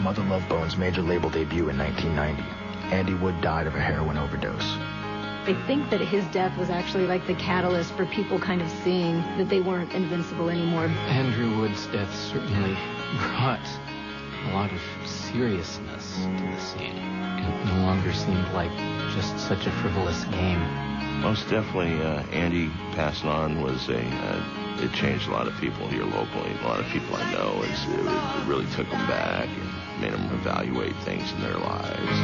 Mother Love Bone's major label debut in 1990, Andy Wood died of a heroin overdose. I think that his death was actually like the catalyst for people kind of seeing that they weren't invincible anymore. Andrew Wood's death certainly brought a lot of seriousness to the scene. It no longer seemed like just such a frivolous game. Most definitely, Andy passing on was it changed a lot of people here locally. A lot of people I know, it really took them back and made them evaluate things in their lives.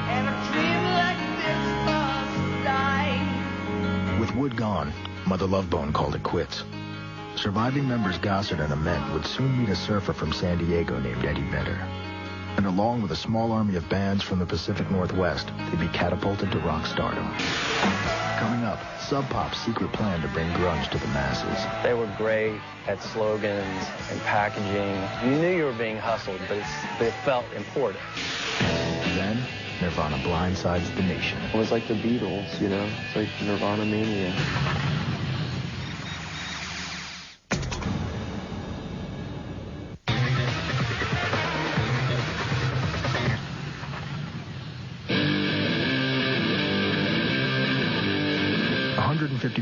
And a dream like this must die. With Wood gone, Mother Love Bone called it quits. Surviving members Gossard and Ament would soon meet a surfer from San Diego named Eddie Vedder. And along with a small army of bands from the Pacific Northwest, they'd be catapulted to rock stardom. Coming up, Sub Pop's secret plan to bring grunge to the masses. They were great at slogans and packaging. You knew you were being hustled, but it felt important. Then, Nirvana blindsides the nation. It was like the Beatles, you know? It's like Nirvana mania.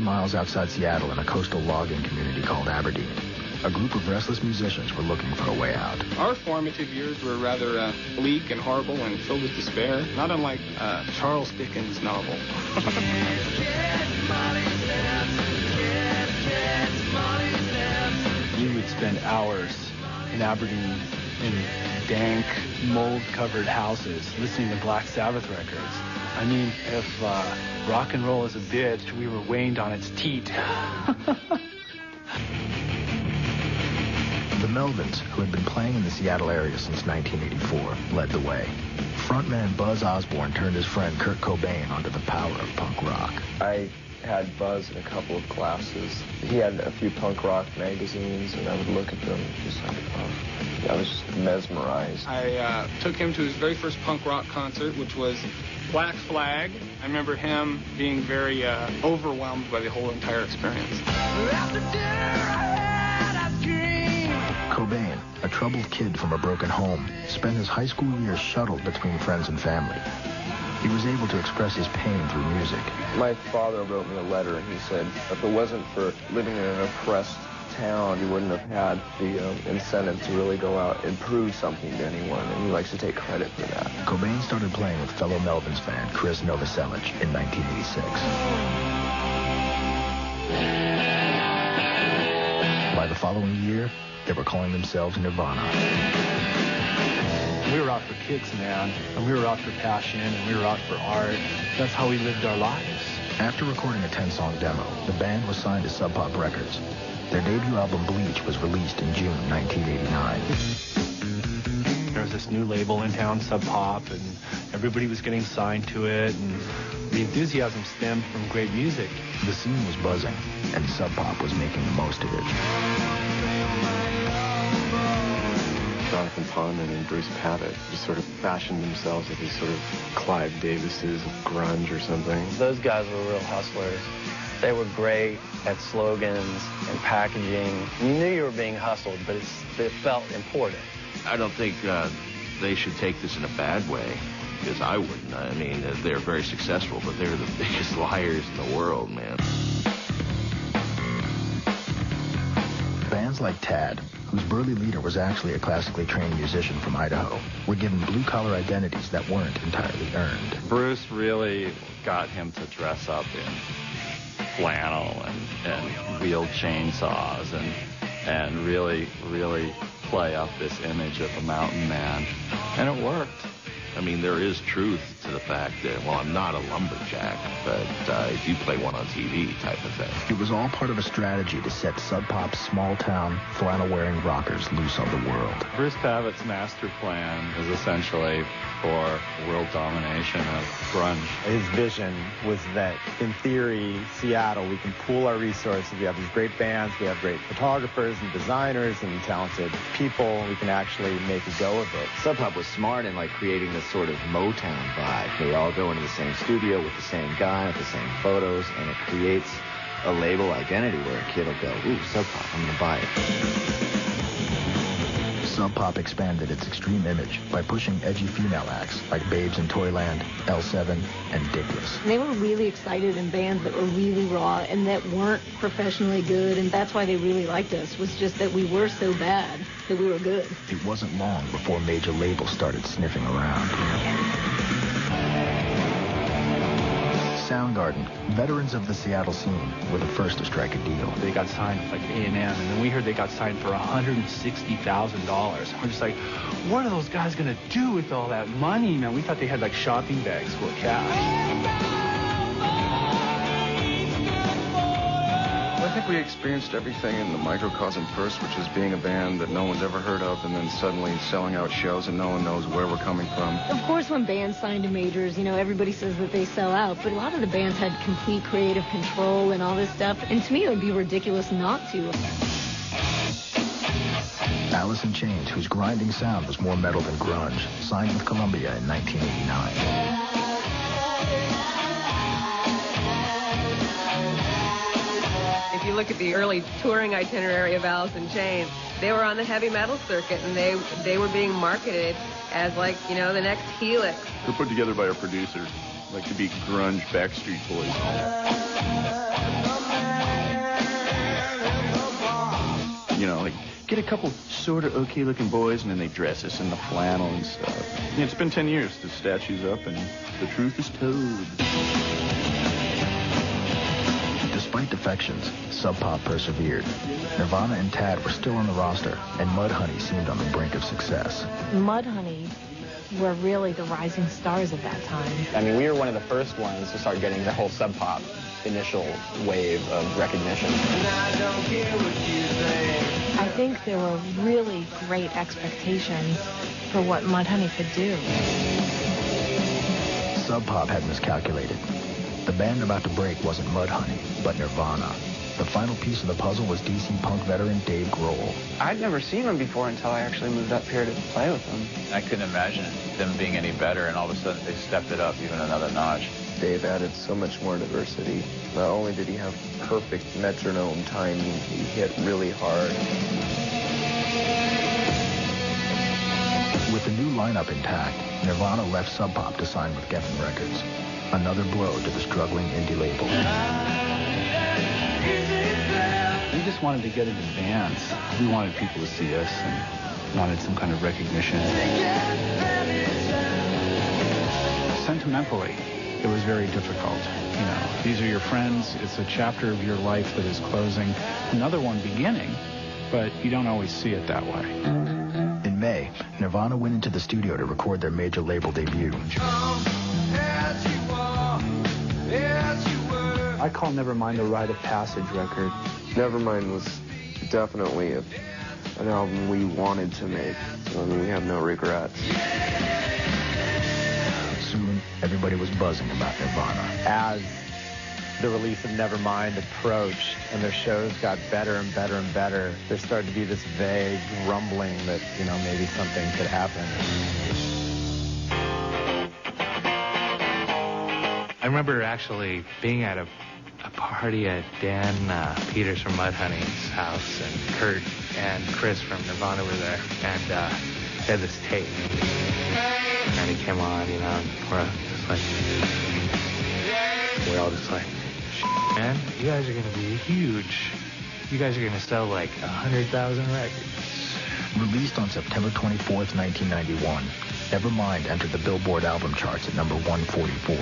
Miles outside Seattle in a coastal logging community called Aberdeen, a group of restless musicians were looking for a way out. Our formative years were rather bleak and horrible and filled with despair, not unlike Charles Dickens' novel. We would spend hours in Aberdeen in dank, mold-covered houses listening to Black Sabbath records. I mean, if rock and roll is a bitch, we were waned on its teat. The Melvins, who had been playing in the Seattle area since 1984, led the way. Frontman Buzz Osborne turned his friend Kurt Cobain onto the power of punk rock. I had Buzz in a couple of classes. He had a few punk rock magazines, and I would look at them just like, I was just mesmerized. I took him to his very first punk rock concert, which was Black Flag. I remember him being very overwhelmed by the whole entire experience. Cobain, a troubled kid from a broken home, spent his high school years shuttled between friends and family. He was able to express his pain through music. My father wrote me a letter, and he said, if it wasn't for living in an oppressed town, you wouldn't have had the incentive to really go out and prove something to anyone, and he likes to take credit for that. Cobain started playing with fellow Melvins fan Chris Novoselic in 1986. By the following year, they were calling themselves Nirvana. We were out for kicks, man, and we were out for passion, and we were out for art. That's how we lived our lives. After recording a 10-song demo, the band was signed to Sub Pop Records. Their debut album, Bleach, was released in June 1989. There was this new label in town, Sub Pop, and everybody was getting signed to it, and the enthusiasm stemmed from great music. The scene was buzzing, and Sub Pop was making the most of it. Jonathan Pondman and Bruce Pavitt just sort of fashioned themselves as these sort of Clive Davises of grunge or something. Those guys were real hustlers. They were great at slogans and packaging. You knew you were being hustled, but it felt important. I don't think they should take this in a bad way, because I wouldn't. I mean, they're very successful, but they're the biggest liars in the world, man. Bands like Tad, whose burly leader was actually a classically trained musician from Idaho, were given blue-collar identities that weren't entirely earned. Bruce really got him to dress up in flannel and wield chainsaws and really play up this image of a mountain man, and it worked. I mean, there is truth to the fact that, well, I'm not a lumberjack, but if you play one on TV type of thing. It was all part of a strategy to set Sub Pop's small-town, flannel-wearing rockers loose on the world. Bruce Pavitt's master plan is essentially for world domination of grunge. His vision was that, in theory, Seattle, we can pool our resources. We have these great bands, we have great photographers and designers and talented people. We can actually make a go of it. Sub Pop was smart in creating this sort of Motown vibe. They all go into the same studio with the same guy, with the same photos, and it creates a label identity where a kid will go, ooh, Sub Pop, I'm going to buy it. Sub Pop expanded its extreme image by pushing edgy female acts like Babes in Toyland, L7, and Dickless. They were really excited in bands that were really raw and that weren't professionally good, and that's why they really liked us, was just that we were so bad that we were good. It wasn't long before major labels started sniffing around. Soundgarden, veterans of the Seattle scene, were the first to strike a deal. They got signed with like A&M, and then we heard they got signed for $160,000. We're just like, what are those guys gonna do with all that money, man? We thought they had like shopping bags full of cash. I think we experienced everything in the microcosm first, which is being a band that no one's ever heard of, and then suddenly selling out shows and no one knows where we're coming from. Of course, when bands sign to majors, you know, everybody says that they sell out, but a lot of the bands had complete creative control and all this stuff, and to me it would be ridiculous not to. Alice in Chains, whose grinding sound was more metal than grunge, signed with Columbia in 1989. If you look at the early touring itinerary of Alice in Chains, they were on the heavy metal circuit, and they were being marketed as, like, you know, the next Helix. They're put together by our producers, like to be grunge Backstreet Boys. You know, like, get a couple sort of okay-looking boys, and then they dress us in the flannel and stuff. Yeah, it's been 10 years. The statue's up, and the truth is told. Despite defections, Sub Pop persevered. Nirvana and Tad were still on the roster, and Mudhoney seemed on the brink of success. Mudhoney were really the rising stars at that time. I mean, we were one of the first ones to start getting the whole Sub Pop initial wave of recognition. I think there were really great expectations for what Mudhoney could do. Sub Pop had miscalculated. The band about to break wasn't Mudhoney, but Nirvana. The final piece of the puzzle was DC punk veteran Dave Grohl. I'd never seen them before until I actually moved up here to play with them. I couldn't imagine them being any better, and all of a sudden they stepped it up even another notch. Dave added so much more diversity. Not only did he have perfect metronome timing, he hit really hard. With the new lineup intact, Nirvana left Sub Pop to sign with Geffen Records. Another blow to the struggling indie label. We just wanted to get into bands. We wanted people to see us and wanted some kind of recognition. Sentimentally, it was very difficult. You know, these are your friends. It's a chapter of your life that is closing. Another one beginning, but you don't always see it that way. In May, Nirvana went into the studio to record their major label debut. I call Nevermind a rite of passage record. Nevermind was definitely an album we wanted to make, so I mean, we have no regrets. Soon, everybody was buzzing about Nirvana. As the release of Nevermind approached and their shows got better and better and better, there started to be this vague rumbling that, you know, maybe something could happen. I remember actually being at a party at Dan Peters from Mudhoney's house, and Kurt and Chris from Nirvana were there, and they had this tape, and it came on, you know, and we're all just like, man, you guys are going to be huge. You guys are going to sell like 100,000 records. Released on September 24th, 1991, Nevermind entered the Billboard album charts at number 144.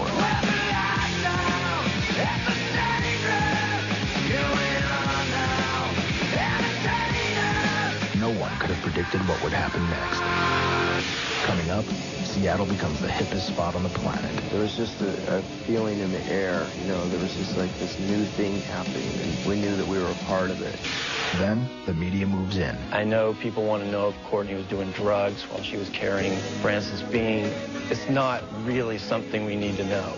No one could have predicted what would happen next. Coming up, Seattle becomes the hippest spot on the planet. There was just a feeling in the air, you know, there was just like this new thing happening, and we knew that we were a part of it. Then, the media moves in. I know people want to know if Courtney was doing drugs while she was carrying Francis Bean. It's not really something we need to know,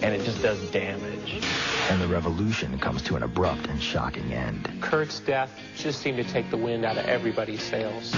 and it just does damage. And the revolution comes to an abrupt and shocking end. Kurt's death just seemed to take the wind out of everybody's sails.